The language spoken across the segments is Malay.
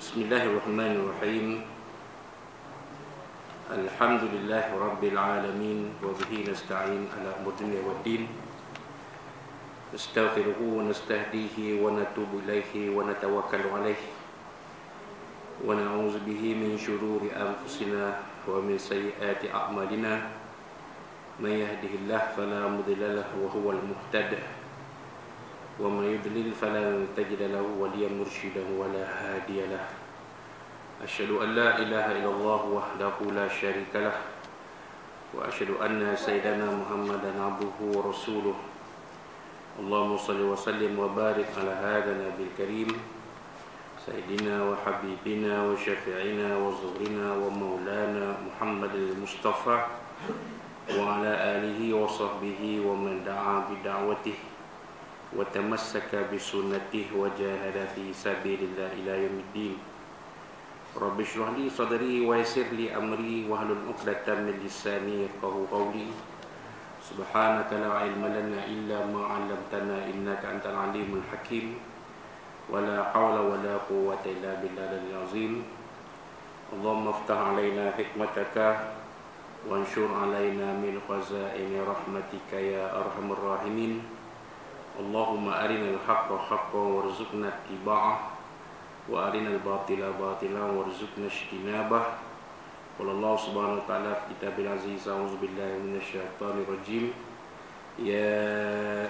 Bismillahirrahmanirrahim. Alhamdulillahi rabbil alamin wa bihi nasta'in ala umuri dunya waddin. Nastaghfiruhu wa nastahdihi wa natubu ilaihi wa natawakkalu alaihi wa na'udzu bihi min shururi anfusina wa min sayyiati a'malina. May yahdihillahu fala mudilla lahu wa huwal muhtadi wa man yudlil falan tajida lahu waliyan mursyida wa la hadiya lahu. Asyhadu an la ilaha illallah wahdahu la syarika lah wa asyhadu anna sayyidana Muhammadan abduhu wa rasuluh. Allahumma shalli wa sallim wa barik ala hadha nabil karim sayyidina wa habibina wa syafi'ina wa zuhrina wa maulana Muhammadil Mustafa wa ala alihi wa sahbihi wa man da'a bi da'watihi wa tamassaka bi sunnatihi wa jahada fi sabilillah ila yaumiddin. Rabbi shrah li sadri wa yassir li amri wa hlul 'uqdatam min lisani yafqahu qawli. Subhanaka la ilma lana illa ma 'allamtana innaka antal alimul hakim. Wa la hawla wa la quwwata illa billahil azim. Allahumma iftah 'alaina hikmataka wa anshur 'alaina min khazaini rahmatika ya arhamar rahimin. Allahumma arinal haqqa haqqan warzuqna ittiba'ah wa arinal batila batilan warzuqna ijtinabah. Qala Allah subhanahu wa ta'ala fi kitabil aziz, a'udzu billahi minasyaitonir rajim. Ya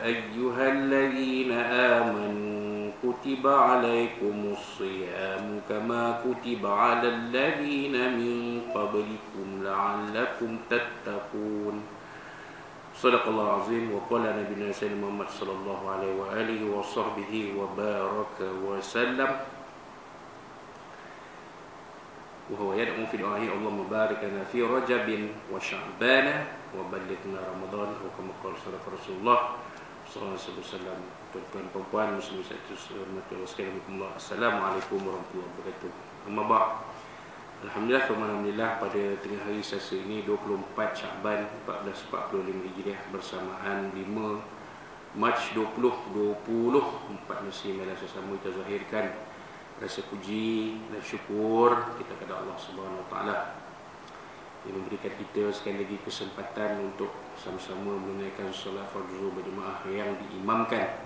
ayyuhalladzina amanu kutiba 'alaikumus shiyamu kama kutiba 'alal ladzina min qablikum la'allakum tattaqun. Sadaqallahu azim. Wa qala nabiyuna sayyidina Muhammad sallallahu alaihi wa alihi wa sahbihi wa baraka wa sallam. Wa huwa yad'u fi du'ahi Allahumma barik lana fi Rajabin wa Sya'ban wa ballighna Ramadan wa kama qala Rasulullah sallallahu alaihi wasallam. Tuan-tuan dan puan muslimin sekalian, assalamualaikum warahmatullahi wabarakatuh. Amma ba'd. Alhamdulillah, alhamdulillah, pada tengah hari Selasa ini 24 Sya'ban 1445 Hijriah bersamaan 5 Mac 2020, 4 musim yang sesama kita zahirkan rasa puji dan syukur kita kepada Allah Subhanahu Wa Taala yang memberikan kita sekali lagi kesempatan untuk sama-sama menunaikan solat fardu zuhur berjemaah yang diimamkan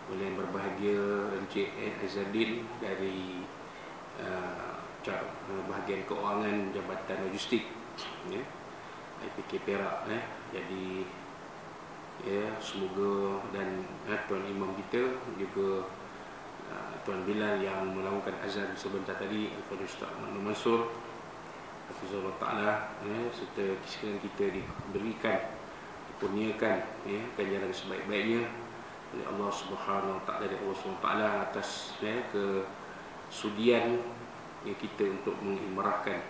oleh yang berbahagia Encik Azadin dari bahagian keuangan Jabatan Logistik IPK Perak. Jadi semoga dan Tuan Imam kita juga Tuan Bilal yang melakukan azan sebentar tadi, Al-Fadhil Ustaz Ma'mun Mansur Hafizullah Ta'ala, serta sekalian kita diberikan, dikurniakan ganjaran sebaik-baiknya oleh Allah Subhanahu Wa Ta'ala, dari Allah Subhanahu Wa Ta'ala atas kesudian kita untuk mengimarahkan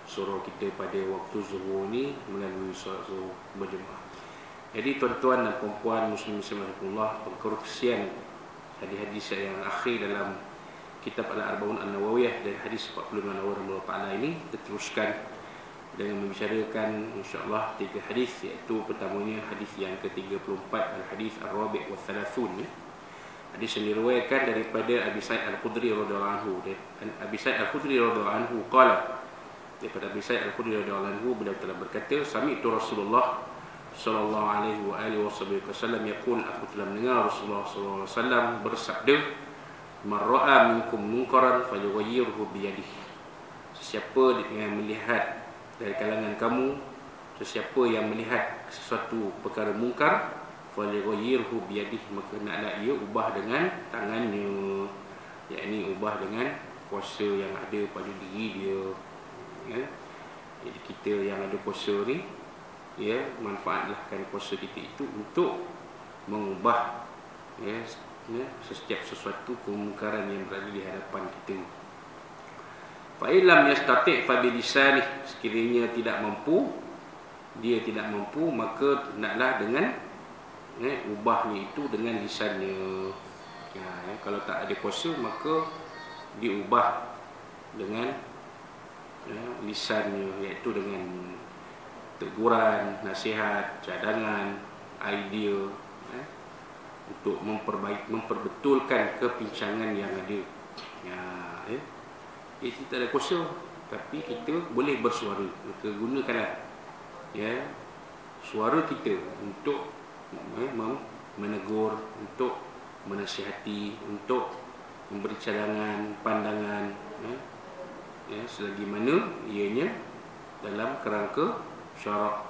surau kita pada waktu zuhur ni melalui solat zuhur berjemaah. Jadi tuan-tuan dan puan-puan muslimin rahimakumullah, pengkoreksian hadis-hadis yang akhir dalam kitab Al-Arba'un An-Nawawiyah dari hadis 45 Nawawi Ta'ala ini kita teruskan dengan membicarakan insya-Allah 3 hadis, iaitu pertamanya hadis yang ke-34, al-hadis ar-rabi' wa thalathun. Hadis yang diriwayatkan daripada Abi Sa'id Al-Khudri radhiyallahu anhu. Abi Sa'id Al-Khudri radhiyallahu anhu qala, daripada Abi Sa'id Al-Khudri radhiyallahu anhu, beliau telah berkata, sami'tu Rasulullah sallallahu alaihi wa alihi wasallam yaqul, aku telah mendengar Rasulullah sallallahu alaihi wasallam bersabda, man ra'a minkum munkaran falyughayyirhu bi yadihi. Sesiapa yang melihat dari kalangan kamu, sesiapa yang melihat sesuatu perkara mungkar, falyughayyirhu bi yadihi, maka hendaklah ia ubah dengan tangannya, yakni ubah dengan kuasa yang ada pada diri dia. Jadi kita yang ada kuasa ni, manfaatkan kuasa kita itu untuk mengubah setiap sesuatu kemungkaran yang berada di hadapan kita. Fa illam yastati' fa bilisanihi, sekiranya dia tidak mampu, maka hendaklah dengan ubahnya itu dengan lisannya. Kalau tak ada kuasa, maka diubah dengan lisannya, iaitu dengan teguran, nasihat, cadangan, idea, untuk memperbetulkan kepincangan yang ada. Kita tak ada kuasa, tapi kita boleh bersuara. Maka gunakanlah suara kita untuk menegur, untuk menasihati, untuk memberi cadangan, pandangan, selagi mana ianya dalam kerangka syarak,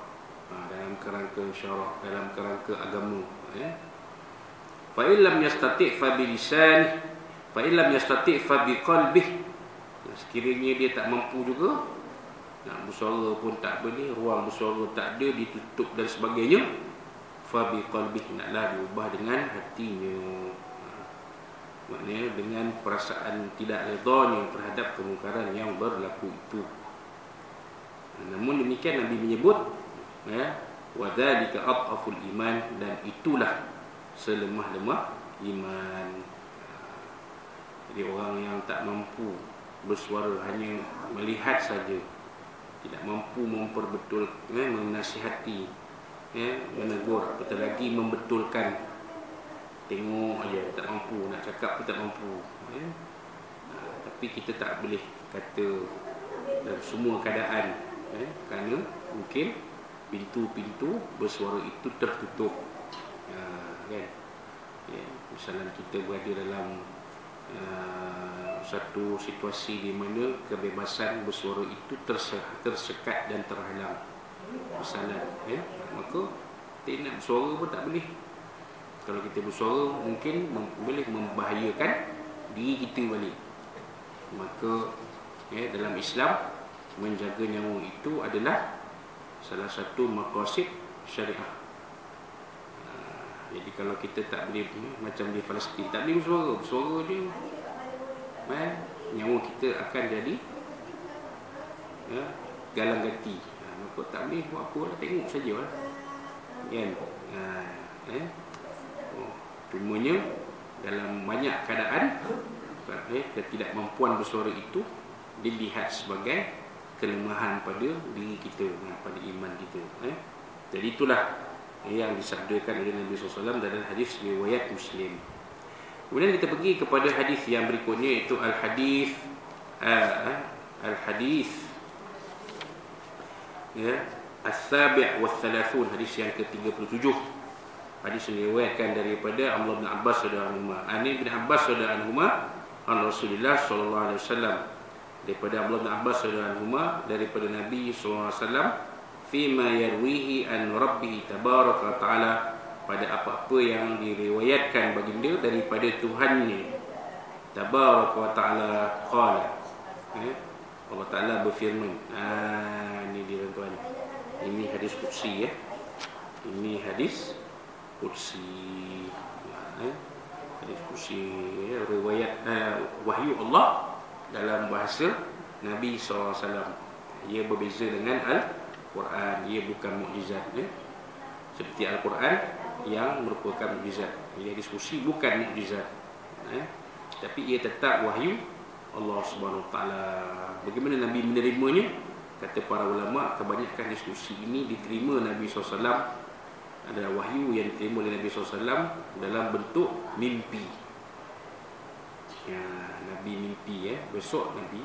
dalam kerangka agama. Fa illam yastati' fa bi lisani, fa illam yastati' fa bi qalbihi. Sekiranya dia tak mampu juga, nak bersuara pun tak boleh, ruang bersuara tak ada, ditutup dan sebagainya, fa bi qalbihi, naklah diubah dengan hatinya. Maknanya dengan perasaan tidak redanya terhadap kemungkaran yang berlaku itu. Namun demikian Nabi menyebut wa dzalika adhaful iman, dan itulah selemah-lemah iman. Jadi orang yang tak mampu bersuara, hanya melihat saja, tidak mampu memperbetul, menasihati, menegur, apatah lagi membetulkan, tengok aja tak mampu, nak cakap pun tak mampu. Tapi kita tak boleh kata dalam semua keadaan, kerana mungkin pintu-pintu bersuara itu tertutup. Kan? Misalnya kita berada dalam satu situasi di mana kebebasan bersuara itu tersekat dan terhalang. Misalnya, maka kita nak bersuara pun tak boleh. Kalau kita bersuara mungkin boleh membahayakan diri kita balik. Maka dalam Islam, menjaga nyawa itu adalah salah satu maqasid syariah. Jadi kalau kita tak boleh, macam di Palestin, tak boleh bersuara je, nyawa kita akan jadi galang ganti. Maka tak boleh buat apa lah, tengok saja lah, kan? Cumanya dalam banyak keadaan, ketidakmampuan bersuara itu dilihat sebagai kelemahan pada diri kita, pada iman kita. Jadi itulah yang disabdakan oleh Nabi SAW dalam hadis riwayat Muslim. Kemudian kita pergi kepada hadis yang berikutnya, iaitu al-hadis as-sabi' was-salafun, hadis yang ke-37. Hadis yang diriwayatkan daripada Abdullah bin Abbas radhiyallahu anhu. Ani bin Abbas radhiyallahu anhu an Rasulullah sallallahu alaihi wasallam, daripada Abdullah bin Abbas radhiyallahu anhu daripada Nabi sallallahu alaihi wasallam, fima yarwihi an rabbih tabaraka taala, pada apa-apa yang diriwayatkan baginda daripada Tuhannya tabaraka wa taala, qala, Allah Taala berfirman. Ini dia tuan-tuan, ini hadis qudsi, ini hadis qudsi, hadis qudsi, riwayat wahyu Allah dalam bahasa Nabi SAW. Ia berbeza dengan Al-Quran, ia bukan mukjizat, seperti Al-Quran yang merupakan mukjizat. Ia diskusi bukan mukjizat, tapi ia tetap wahyu Allah Subhanahu Wa Taala. Bagaimana Nabi menerimanya? Kata para ulama, kebanyakan diskusi ini diterima Nabi SAW, adalah wahyu yang diterima oleh Nabi SAW dalam bentuk mimpi. Nabi mimpi, besok Nabi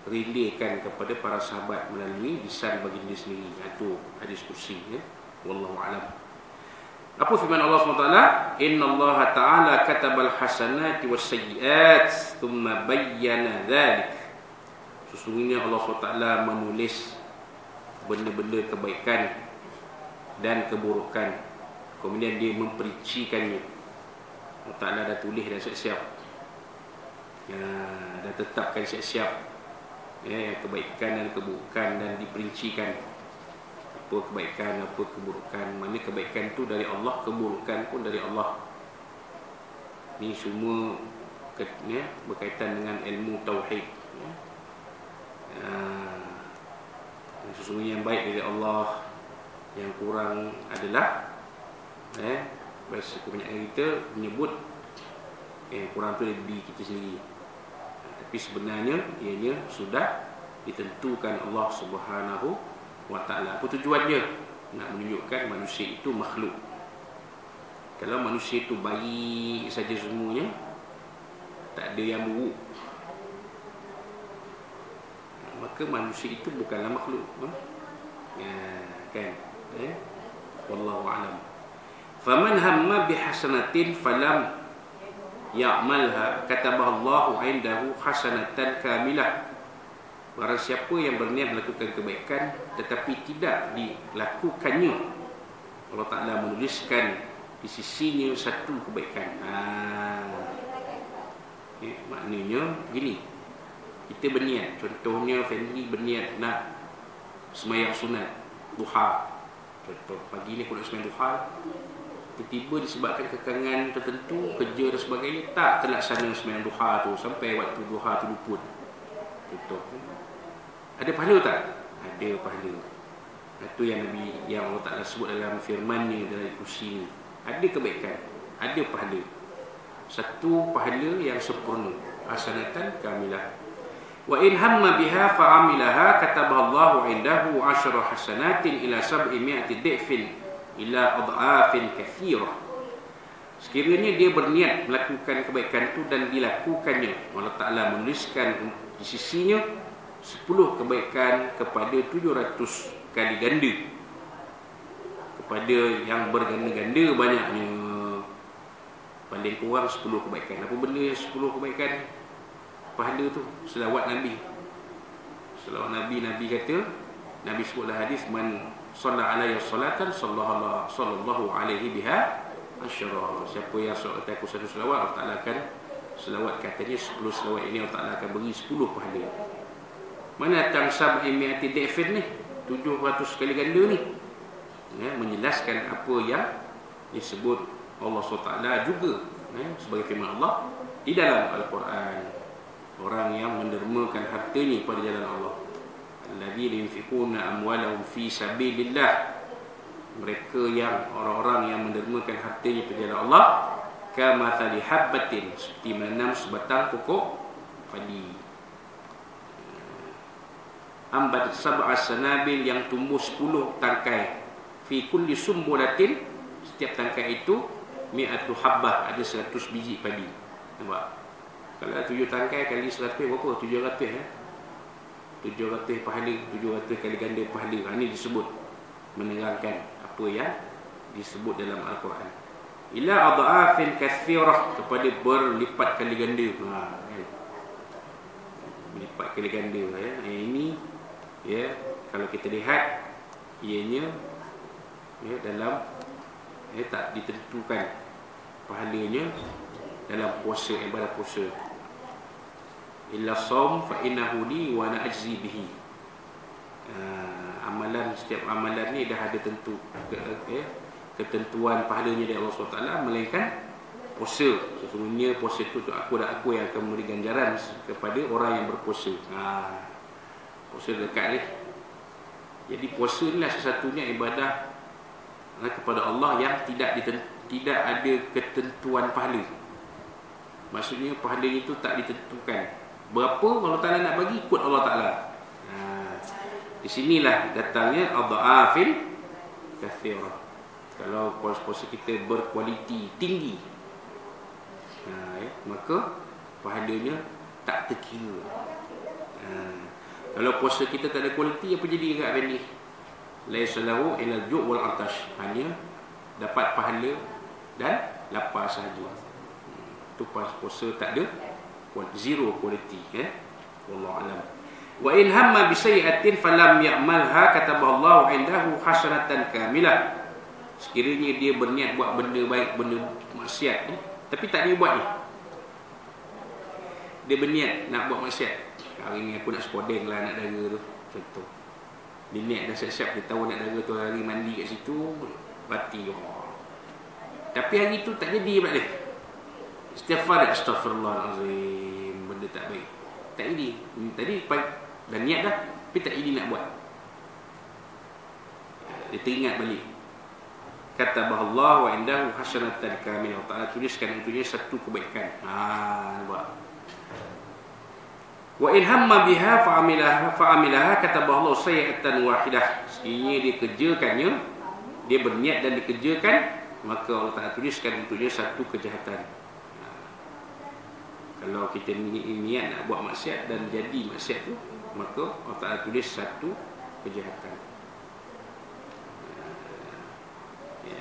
relakan kepada para sahabat melalui lisan baginda sendiri. Itu hadis kursi, wallahu alam. Apa firman Allah SWT? Inna Allah Ta'ala katabal hasanati was sayyiat thumma bayyana dhalik. Sesungguhnya Allah SWT menulis benda-benda kebaikan dan keburukan, kemudian dia memperincikannya. Allah Ta'ala dah tulis dan siap-siap, dah tetapkan siap-siap, kebaikan dan keburukan, dan diperincikan apa kebaikan, apa keburukan. Mana kebaikan tu dari Allah, keburukan pun dari Allah. Ini semua berkaitan dengan ilmu tauhid. Sesungguhnya yang baik dari Allah, yang kurang adalah bahasa kebanyakan kita menyebut yang kurang tu dari diri kita sendiri, tapi sebenarnya ianya sudah ditentukan Allah Subhanahu Wa Ta'ala. Apa tujuannya? Nak menunjukkan manusia itu makhluk. Kalau manusia itu baik saja semuanya, tak ada yang buruk, maka manusia itu bukanlah makhluk. Kan? Wallahu a'lam. Faman hamma bihasanatin falam ya'malha katabaha Allahu 'indahu hasanatan kamilah. Barang siapa yang berniat melakukan kebaikan tetapi tidak dilakukannya, Allah Ta'ala menuliskan di sisinya satu kebaikan. Maknanya gini, kita berniat, contohnya family berniat nak sembahyang sunat duha, contoh pagi ni aku nak sembahyang duha, tiba-tiba disebabkan kekangan tertentu, kerja dan sebagainya, tak terlaksana sembahyang duha tu sampai waktu duha tu luput, contoh. Ada pahala tak? Ada pahala. Itu yang Nabi, yang Allah Ta'ala sebut dalam firman-Nya dalam kursi ni. Ada kebaikan, ada pahala. Satu pahala yang sempurna, hasanatan kamilah. Wa in hamma biha fa'amilaha katabaha Allahu 'indahu 'ashra hasanatin ila 700 dhifin ila adhafin katsirah. Sekiranya dia berniat melakukan kebaikan itu dan dilakukannya, Allah Ta'ala menuliskan di sisinya 10 kebaikan kepada 700 kali ganda, kepada yang berganda-ganda banyaknya. Paling kurang 10 kebaikan. Apa benda 10 kebaikan? Pahala tu selawat Nabi. Selawat Nabi, Nabi kata, Nabi sebutlah hadis, man shalla alayya salatan sallallahu alaihi biha asyara. Siapa yang solat aku satu selawat, Allah Ta'ala akan selawat, katanya 10 selawat ini Allah Ta'ala akan beri 10 pahala. Mana tang 700 dhifin ni, 700 kali ganda ni, menjelaskan apa yang disebut Allah SWT juga, sebagai firman Allah di dalam Al-Quran. Orang yang mendermakan hartanya pada jalan Allah, alladzina yunfiquna amwalahum fi sabilillah, mereka yang orang-orang yang mendermakan hartanya pada jalan Allah, kamathali habbatin, seperti menanam sebatang pokok padi, ambat sab'a sanabil, yang tumbuh 10 tangkai, fi kulli sumbulatin, setiap tangkai itu mi'atu habbah, ada 100 biji padi. Nampak? Kalau 7 tangkai kali 100 berapa? 700 700 pahala, 700 kali ganda pahala. Ini disebut menerangkan apa yang disebut dalam Al-Quran. Ila adhafin katsirah, kepada berlipat kali ganda. Berlipat kali ganda, ini kalau kita lihat ianya dalam tak ditentukan pahalanya dalam puasa, ibadah puasa. Illa shaum fa innahu li wa ana ajzi bihi. Amalan, setiap amalan ni dah ada tentu ketentuan pahalanya dari Allah SWT, melainkan puasa. Sesungguhnya puasa itu aku yang akan memberi ganjaran kepada orang yang berpuasa. Puasa dekat ni. Jadi puasa inilah sesatunya ibadah kepada Allah yang tidak ada ketentuan pahala. Maksudnya pahala itu tak ditentukan. Berapa Allah Ta'ala nak bagi, ikut Allah Ta'ala. Di sinilah datangnya adhafin katsirah. Kalau puasa kita berkualiti tinggi, maka pahalanya tak terkira. Kalau puasa kita tak ada kualiti, apa jadi dekat ni? Laisa lahu illa al-ju' wal 'atash, hanya dapat pahala dan lapar sahaja. Itu puasa tak ada zero quality, wallahu alam. Wa in hamma bi sayyi'atin falam ya'malha katabaha Allahu 'indahu hasanatan kamilah. Sekiranya dia berniat buat benda baik, benda maksiat tapi tak dia buat ni. Dia berniat nak buat maksiat. Hari ni aku nak spodeng lah anak dara tu, contoh. Dia niat dah siap-siap, dia tahu anak dara tu hari mandi kat situ, mati. Tapi hari tu tak jadi pula dia. Istighfar, astaghfirullahalazim, benda tak baik. Tak jadi. Tadi dah niat dah, tapi tak jadi nak buat. Dia teringat balik. Katabaha Allah wa indahu hasanatan kamilah. Allah Ta'ala tuliskan untuknya satu kebaikan. Nampak? Wa in hamma biha fa'amilaha katabaha Allah sayyi'atan wahidah. Sekiranya dia kerjakannya, dia berniat dan dikerjakan, maka Allah Ta'ala tuliskan untuknya satu kejahatan. Kalau kita niat nak buat maksiat dan jadi maksiat tu, maka Allah Ta'ala tulis satu kejahatan. Ya.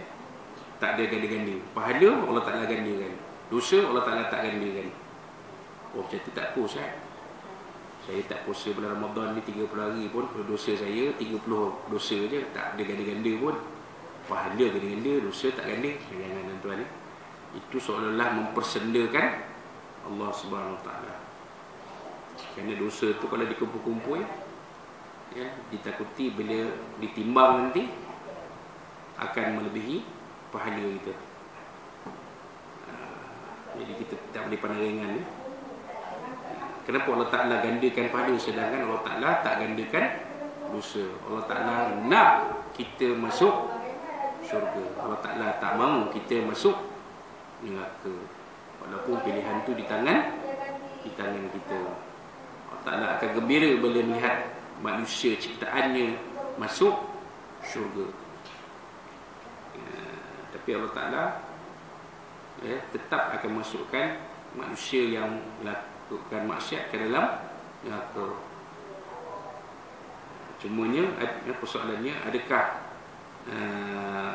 Tak ada ganda-ganda. Pahala Allah Ta'ala gandakan, dosa Allah Ta'ala tak gandakan. Oh, macam tu tak apa, Ustaz. Saya tak puasa bulan Ramadan ni 30 hari pun, dosa saya 30 dosa je, tak ada ganda-ganda pun. Pahala ganda-ganda, dosa tak ganda. Jangan tuan-tuan. Itu seolah-olah mempersendakan Allah Subhanahu Wa Ta'ala. Kerana dosa tu kalau dikumpul-kumpul, ya, ditakuti bila ditimbang nanti akan melebihi pahala kita. Jadi kita tak boleh pandang ringan ni. Kenapa Allah Ta'ala gandakan pahala sedangkan Allah Ta'ala tak gandakan dosa? Allah Ta'ala nak kita masuk syurga. Allah Ta'ala tak mahu kita masuk neraka. Walaupun pilihan tu di tangan kita. Allah Ta'ala akan gembira bila melihat manusia ciptaannya masuk syurga. Tapi Allah Ta'ala tetap akan masukkan manusia yang melakukan maksiat ke dalam neraka. Cumanya persoalannya, adakah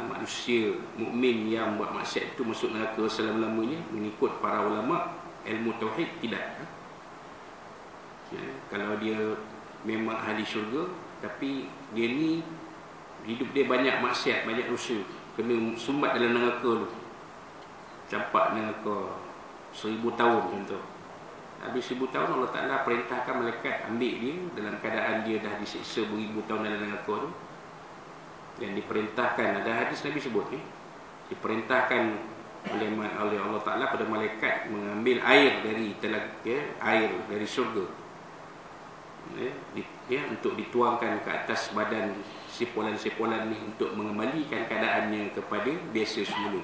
manusia mukmin yang buat maksiat itu masuk neraka selama-lamanya? Mengikut para ulama ilmu tauhid, tidak. Kalau dia memang ahli syurga, tapi dia ni hidup dia banyak maksiat, banyak dosa, kena sumbat dalam neraka tu, campak neraka 1000 tahun contoh. Habis 1000 tahun Allah Ta'ala perintahkan malaikat ambil dia dalam keadaan dia dah disiksa beribu tahun dalam neraka tu. Dan diperintahkan, ada hadis Nabi sebut ni, diperintahkan oleh Allah Ta'ala pada malaikat mengambil air dari telaga, air dari syurga, untuk dituangkan ke atas badan sipulan-sipulan ni untuk mengembalikan keadaannya kepada biasa semula.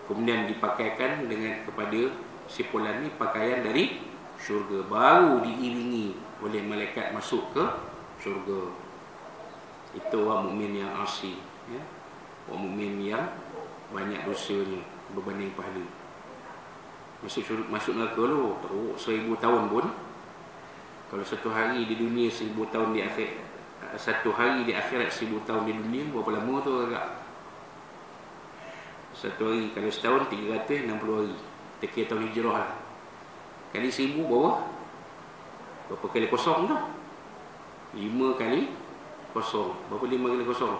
Kemudian dipakaikan dengan kepada sipulan ni pakaian dari syurga, baru diiringi oleh malaikat masuk ke syurga. Itu orang mukmin yang asi, ya? Orang mukmin yang banyak dosanya berbanding pahala. Masuk neraka lu teruk 1000 tahun pun. Kalau satu hari di dunia 1000 tahun di akhirat, satu hari di akhirat 1000 tahun di dunia, berapa lama tu agak? Satu hari kalau setahun 360 hari. Tekir tahun hijrah lah. Kali 1000 berapa? Berapa kali kosong tu? 5 kali kosong. Berapa 5 kali kosong?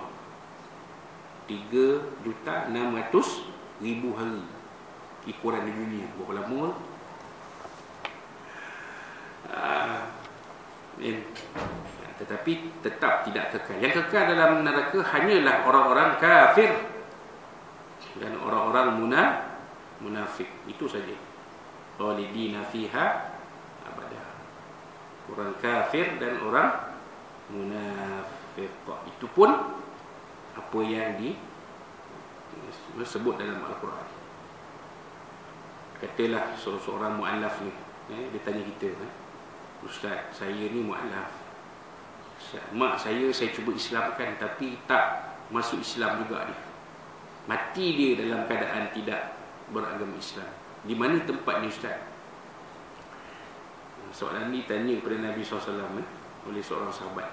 3.600.000 hari. Ikuran di dunia. Berapa lama? Tetapi tetap tidak kekal. Yang kekal dalam neraka hanyalah orang-orang kafir dan orang-orang munafik. Itu saja. Khalidina fiha abada. Orang kafir dan orang munafik. Itu pun apa yang disebut dalam Al-Quran. Katalah seorang mu'allaf ni, dia tanya kita, Ustaz, saya ni mu'allaf, mak saya cuba Islamkan tapi tak masuk Islam juga dia. Mati dia dalam keadaan tidak beragama Islam. Di mana tempatnya Ustaz? Soalan ni tanya kepada Nabi SAW oleh seorang sahabat.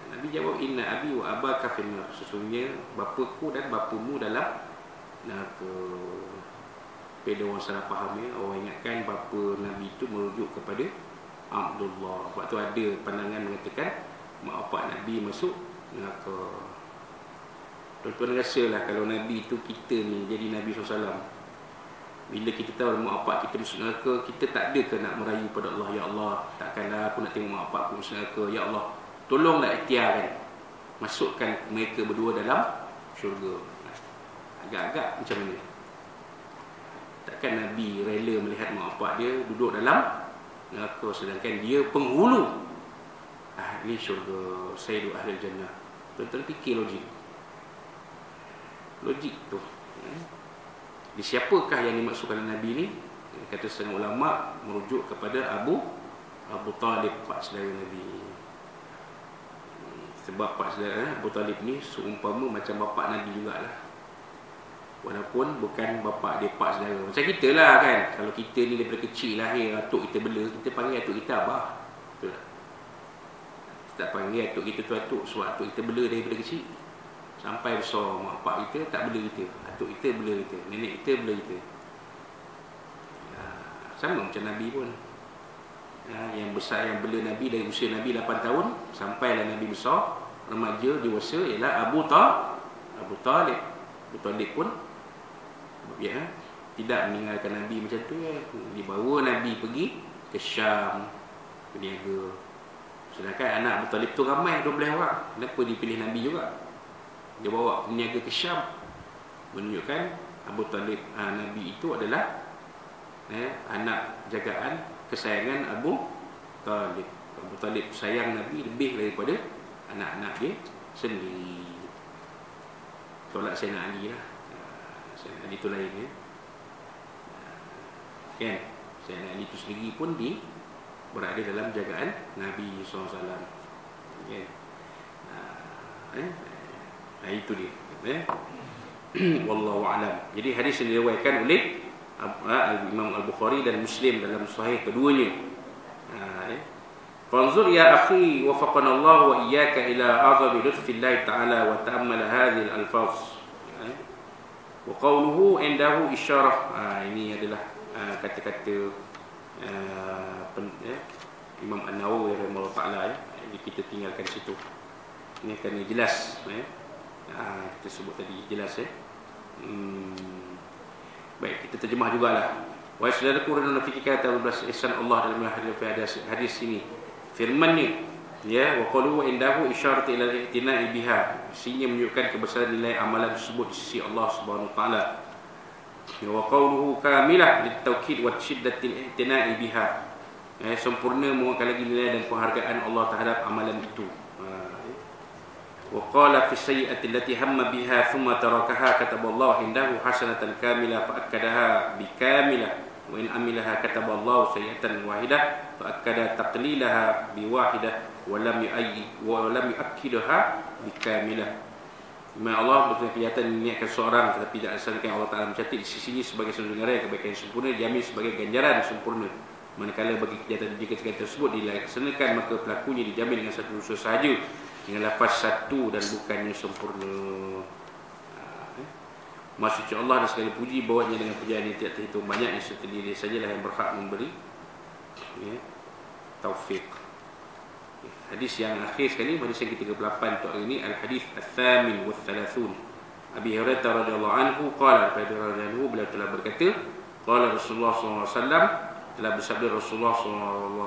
Nabi jawab, inna abi wa abaka finnar. Sesungguhnya bapaku dan bapamu dalam neraka. Pada orang salah faham, ya, orang ingatkan bapa Nabi itu merujuk kepada Abdullah. Sebab tu ada pandangan mengatakan mak bapak Nabi masuk neraka. Tuan-tuan rasalah kalau Nabi itu kita ni jadi Nabi SAW, bila kita tahu mak bapak kita masuk neraka, kita tak ada ke nak merayu pada Allah, ya Allah, takkanlah aku nak tengok mak bapak aku masuk neraka, ya Allah, tolonglah ikhtiarkan, masukkan mereka berdua dalam syurga. Agak-agak macam mana? Takkan Nabi rela melihat mak bapak dia duduk dalam neraka sedangkan dia penghulu ahli syurga, Sayyidul Ahli Jannah. Tuan-tuan fikir logik tu. Di siapakah yang dimaksudkan Nabi ni? Kata setengah ulama merujuk kepada Abu Talib, pak saudara Nabi. Sebab pak saudara Abu Talib ni seumpama macam bapa Nabi jugalah. Walaupun bukan bapa dia, pak saudara. Macam kita lah kan. Kalau kita ni daripada kecil lahir, atuk kita bela, kita panggil atuk kita abah. Betul tak? Tak panggil atuk kita tu atuk sebab atuk kita bela daripada kecil sampai besar. Mak pak kita tak bela kita, atuk kita bela kita, nenek kita bela kita. Sama macam Nabi pun. Yang besar, yang bela Nabi dari usia Nabi 8 tahun sampailah Nabi besar, remaja, dewasa, ialah Abu Talib. Abu Talib pun tidak meninggalkan Nabi macam tu. Dibawa Nabi pergi ke Syam berniaga. Sedangkan anak Abu Talib tu ramai, 12 orang. Kenapa dipilih Nabi juga? Dia bawa berniaga ke Syam, menunjukkan Abu Talib, Nabi itu adalah anak jagaan kesayangan Abu Talib. Abu Talib sayang Nabi lebih daripada anak-anak dia sendiri. Tolak Sayyidina Ali lah. Sayyidina Ali tu lain kan? Sayyidina Ali tu sendiri pun berada dalam jagaan Nabi SAW kan? Itu dia Wallahu a'lam. Jadi hadis yang diriwayatkan oleh Imam Al-Bukhari dan Muslim dalam sahih keduanya. Fanzur ya akhi wafaqana Allah wa iyyaka ila azami lutfillah ta'ala wa ta'ammal hadhihi al-alfaz. Wa qawluhu indahu isyarah. Ini adalah kata-kata Imam An-Nawawi rahimahullah ta'ala. Jadi kita tinggalkan situ. Ini kerana jelas kita sebut tadi jelas Baik, kita terjemah jugalah. Wahai saudaraku, renunglah fikirkan atas ihsan Allah dalam hadis ini. Firman-Nya, wa qalu wa indahu isyarat ila al-i'tina'i biha. Isinya menunjukkan kebesaran nilai amalan tersebut di sisi Allah Subhanahu wa taala. Wa qawluhu kamilah litaukid wa shiddatil i'tina'i biha. Sempurna mengurangkan lagi nilai dan penghargaan Allah terhadap amalan itu. Wa qala fi sayyi'ati allati hamma biha thumma tarakaha kataballahu indahu hasanatan kamilah fa akkadaha bi kamilah wa in amilaha kataballahu sayyi'atan wahidah fa akkada taqlilaha bi wahidah wa lam yu'akkidaha bi kamilah. Allah berkelihatan niatkan seorang tetapi tidak asalkan Allah Ta'ala mencatat di sisinya sebagai seluruh kebaikan yang sempurna, diambil sebagai ganjaran sempurna. Manakala bagi kejahatan jika kejahatan tersebut dilaksanakan, maka pelakunya dijamin dengan satu dosa sahaja dengan lafaz satu dan bukannya sempurna. Maksudnya Allah dan segala puji bawanya dengan pujian yang tidak terhitung banyak, yang serta diri sajalah yang berhak memberi taufik. Hadis yang akhir sekali, hadis yang ke-38 untuk hari ini, al-hadis al-thamin wa thalathun. Abi Hurairah radhiyallahu anhu qala, beliau telah berkata, qala Rasulullah SAW, telah bersabda Rasulullah SAW,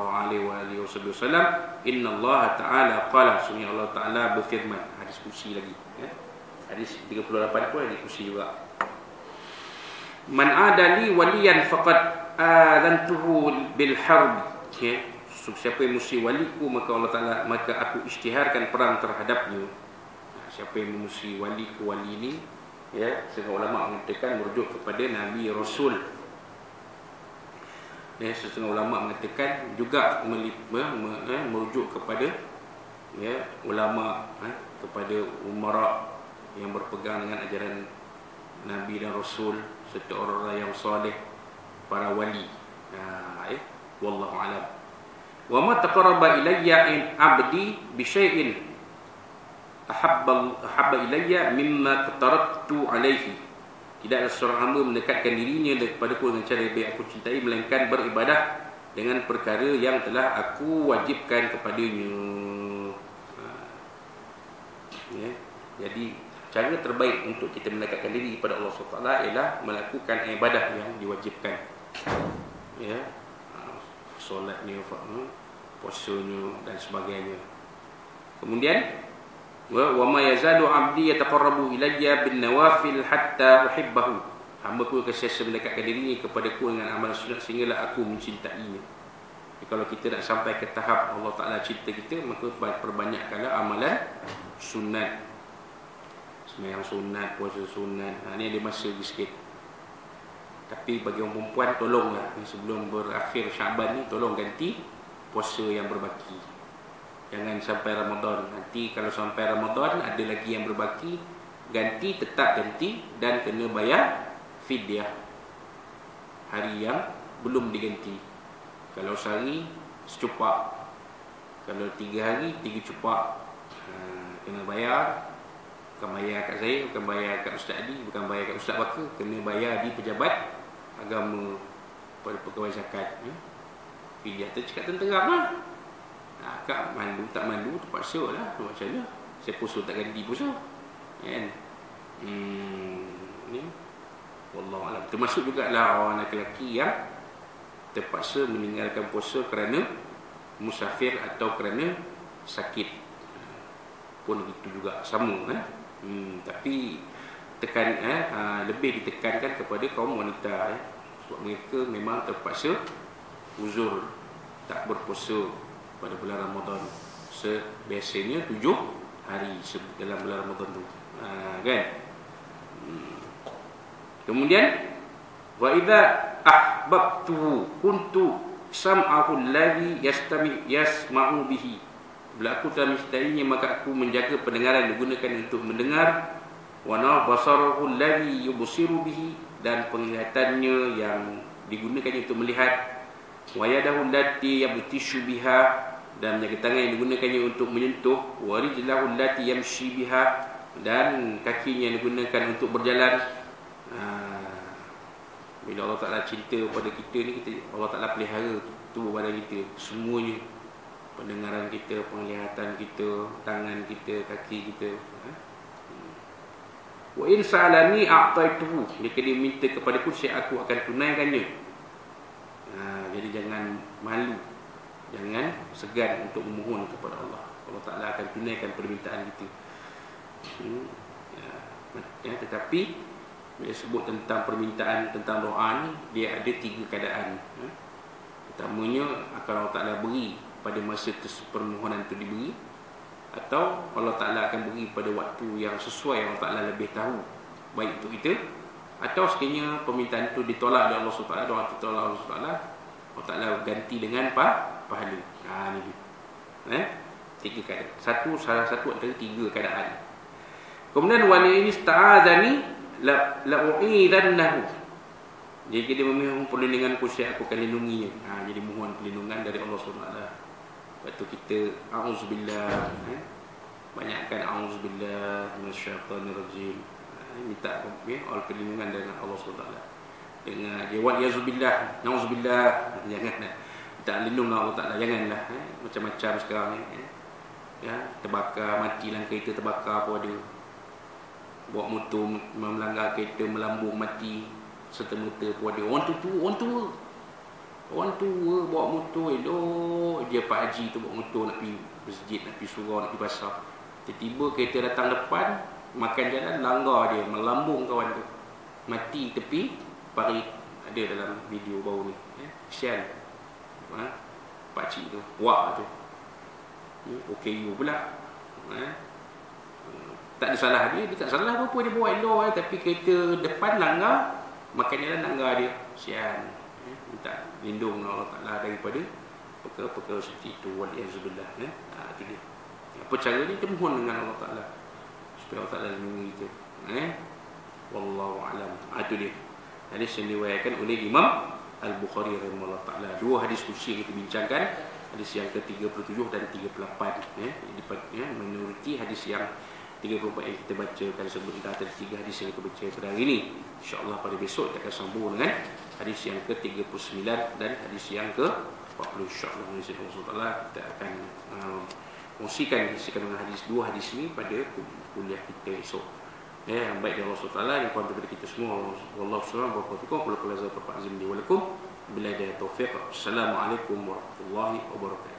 Inna Allah Ta'ala qala, sungguh Allah Ta'ala berfirman. Hadis kursi lagi Hadis 38 pun hadis kursi juga. Man adali waliyan faqad adantuhu bil harb. Siapa yang memusuhi waliku, maka Allah Ta'ala, maka aku isytiharkan perang terhadapnya. Siapa yang memusuhi waliku, wali ini setengah ulama mengatakan merujuk kepada Nabi Rasul. Setengah ulama mengatakan juga merujuk kepada ulama, kepada umara yang berpegang dengan ajaran Nabi dan Rasul, serta orang-orang yang soleh, para wali. Wallahu a'lam. Wa ma taqarraba ilayya in abdi bi syai'in ahabba ilayya mimma taraktu alaihi. Tidaklah seorang hamba mendekatkan dirinya kepadaku dengan cara yang baik aku cintai, melainkan beribadah dengan perkara yang telah aku wajibkan kepadanya. Jadi cara terbaik untuk kita mendekatkan diri kepada Allah SWT ialah melakukan ibadah yang diwajibkan. Solatnya, puasanya dan sebagainya. Kemudian wa ma yazalu 'abdi yataqarrabu ilayya bin nawafil hatta uhibbahu. Hamba-ku akan sentiasa mendekatkan dirinya kepadaku dengan amal sunat sehinggalah aku mencintainya. Jadi, kalau kita nak sampai ke tahap Allah Ta'ala cinta kita, maka perbanyakkanlah amalan sunat. Sembahyang sunat, puasa sunat. Ini ada masa lagi sikit. Tapi bagi orang perempuan, tolonglah sebelum berakhir Syaban ni, tolong ganti puasa yang berbaki. Jangan sampai Ramadan. Nanti kalau sampai Ramadan ada lagi yang berbaki, ganti, tetap ganti, dan kena bayar fidyah hari yang belum diganti. Kalau sehari secupak, Kalau 3 hari 3 cupak, kena bayar. Bukan bayar kat saya, bukan bayar kat Ustaz Adi, bukan bayar kat Ustaz Baka, kena bayar di pejabat agama pada pegawai zakat. Pilih atas cakap tenteram lah. Kak malu tak malu terpaksa lah. Macam mana? Saya puasa tak ganti puasa, kan? Ni wallahualam. Termasuk jugalah orang lelaki yang terpaksa meninggalkan puasa kerana musafir atau kerana sakit, pun begitu juga, sama. Tapi lebih ditekankan kepada kaum wanita, sebab mereka memang terpaksa uzur tak berpuasa pada bulan Ramadan. Biasanya 7 hari dalam bulan Ramadan tu, kan? Kemudian wa idza ahbabtu kuntu sam'ahu alladhi yasma'u bihi. Bila aku telah mencintainya, maka aku menjaga pendengaran digunakan untuk mendengar, wa basarahu alladhi yubsiru bihi, dan penglihatannya yang digunakan untuk melihat, wa yadahu allati yabtishu biha, dan menjaga tangan yang digunakannya untuk menyentuh, wa rijlahu allati yamshi biha, dan kakinya yang digunakan untuk berjalan. Bila Allah Ta'ala cinta pada kita ni, Allah Ta'ala pelihara tubuh badan kita semuanya, pendengaran kita, penglihatan kita, tangan kita, kaki kita. Wa in sa'alani a'taituhu, jika dia minta kepadaku, saya aku akan tunaikannya. Jadi jangan malu, jangan segan untuk memohon kepada Allah. Allah Ta'ala akan tunaikan permintaan kita. Tetapi bila sebut tentang permintaan, tentang doa ni, dia ada 3 keadaan. Pertamanya, akan Allah Ta'ala beri pada masa permohonan itu diberi, atau Allah Ta'ala akan beri pada waktu yang sesuai, Allah Ta'ala lebih tahu baik untuk kita, atau sekiranya permintaan itu ditolak oleh Allah SWT, doa itu ditolak oleh Allah SWT, Allah Ta'ala ganti dengan pahala. Ni dia. 3 keadaan. Salah satu antara 3 keadaan. Kemudian wali ini sta'adzani la'u'idannahu, jika dia memohon perlindungan, saya aku akan lindunginya. Jadi mohon perlindungan dari Allah SWT. Lepas tu kita a'udzubillah, banyakkan a'udzubillah minasyaitanirrajim, minta all perlindungan dengan Allah SWT. Dengan jawab yazubillah, na'udzubillah, janganlah minta lindung Allah Ta'ala, janganlah macam-macam sekarang ni, terbakar, mati dalam kereta terbakar pun ada, bawa motor melanggar kereta, melambung mati serta-merta pun ada. Orang tua bawa motor elok, dia Pak Haji tu bawa motor nak pergi masjid, nak pergi surau, nak pergi pasar, tiba-tiba kereta datang depan, makan jalan, langgar dia, melambung kawan tu, mati tepi parit. Ada dalam video baru ni, kesian pakcik tu, wak tu, OKU pula. Tak ada salah dia tak salah apa-apa, dia bawa elok, tapi kereta depan langgar, makan jalan langgar dia, kesian. Minta lindung Allah Ta'ala daripada perkara-perkara seperti itu. Waliyazubillah. Itu dia. Apa cara ni? Kita mohon dengan Allah Ta'ala supaya Allah Ta'ala lindungi kita. Wallahualam. Itu dia hadis yang diriwayatkan oleh Imam Al-Bukhari rahimahullah ta'ala. 2 hadis kursi yang kita bincangkan, hadis yang ke-37 dan 38, menuruti hadis yang 34 yang kita baca. Kalau sebut kita ada 3 hadis yang kita baca pada hari ini, InsyaAllah pada besok kita akan sambung dengan hadis yang ke-39 dan hadis yang ke-40. InsyaAllah kita akan kongsikan dengan hadis 2 hadis ini pada kuliah kita esok. Yang baik dari Allah SWT, yang kuat daripada kita semua. Wallahu subhanahu wa ta'ala. Assalamualaikum warahmatullahi wabarakatuh.